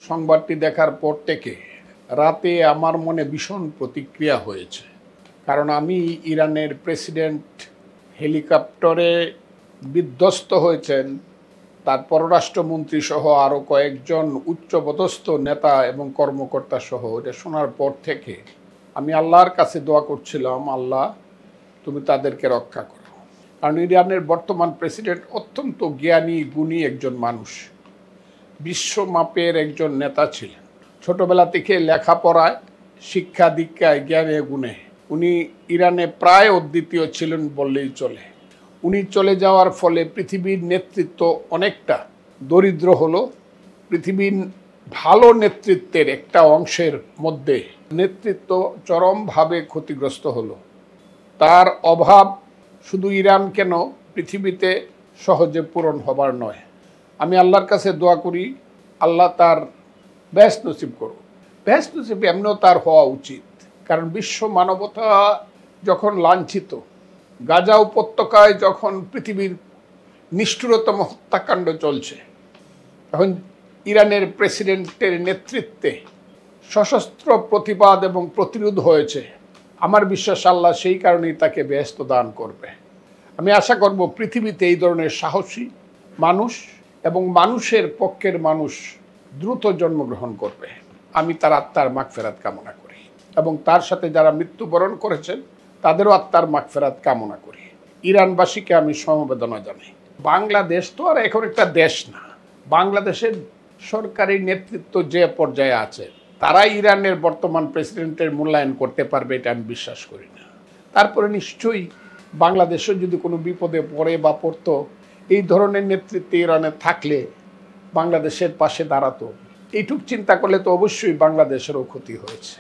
সংবাদটি দেখার পর থেকে রাতে আমার মনে ভীষণ প্রতিক্রিয়া হয়েছে। কারণ আমি ইরানের প্রেসিডেন্ট হেলিকপ্টারে বিধ্বস্ত হয়েছেন, তার পররাষ্ট্রমন্ত্রী সহ আরও কয়েকজন উচ্চপদস্থ নেতা এবং কর্মকর্তা সহ এটা শোনার পর থেকে আমি আল্লাহর কাছে দোয়া করছিলাম, আল্লাহ তুমি তাদেরকে রক্ষা করো। কারণ ইরানের বর্তমান প্রেসিডেন্ট অত্যন্ত জ্ঞানী গুণী একজন মানুষ, বিশ্বমাপের একজন নেতা ছিলেন। ছোটবেলা থেকে লেখাপড়ায়, শিক্ষা দীক্ষায়, জ্ঞানে গুণে উনি ইরানে প্রায় অদ্বিতীয় ছিলেন বললেই চলে। উনি চলে যাওয়ার ফলে পৃথিবীর নেতৃত্ব অনেকটা দরিদ্র হলো। পৃথিবীর ভালো নেতৃত্বের একটা অংশের মধ্যে নেতৃত্ব চরমভাবে ক্ষতিগ্রস্ত হলো। তার অভাব শুধু ইরান কেন, পৃথিবীতে সহজে পূরণ হবার নয়। আমি আল্লাহর কাছে দোয়া করি, আল্লাহ তার বেহেশত নসিব করুন। বেহেশত নসিব এমনও তার হওয়া উচিত, কারণ বিশ্ব মানবতা যখন লাঞ্ছিত, গাজা উপত্যকায় যখন পৃথিবীর নিষ্ঠুরতম হত্যাকাণ্ড চলছে, তখন ইরানের প্রেসিডেন্টের নেতৃত্বে সশস্ত্র প্রতিবাদ এবং প্রতিরোধ হয়েছে। আমার বিশ্বাস আল্লাহ সেই কারণেই তাকে বেহেশত দান করবে। আমি আশা করব পৃথিবীতে এই ধরনের সাহসী মানুষ এবং মানুষের পক্ষের মানুষ দ্রুত জন্মগ্রহণ করবে। আমি তার আত্মার মাগফিরাত কামনা করি এবং তার সাথে যারা মৃত্যুবরণ করেছেন তাদেরও আত্মার মাগফিরাত কামনা করি। ইরানবাসীকে আমি সমবেদনা জানাই। বাংলাদেশ তো আর এখন একটা দেশ না। বাংলাদেশের সরকারি নেতৃত্ব যে পর্যায়ে আছে, তারা ইরানের বর্তমান প্রেসিডেন্টের মূল্যায়ন করতে পারবে এটা আমি বিশ্বাস করি না। তারপরে নিশ্চয়ই বাংলাদেশও যদি কোনো বিপদে পড়ে বা পড়তো, এই ধরনের নেতৃত্বে ইরানে থাকলে বাংলাদেশের পাশে দাঁড়াতো। এইটুক চিন্তা করলে তো অবশ্যই বাংলাদেশেরও ক্ষতি হয়েছে।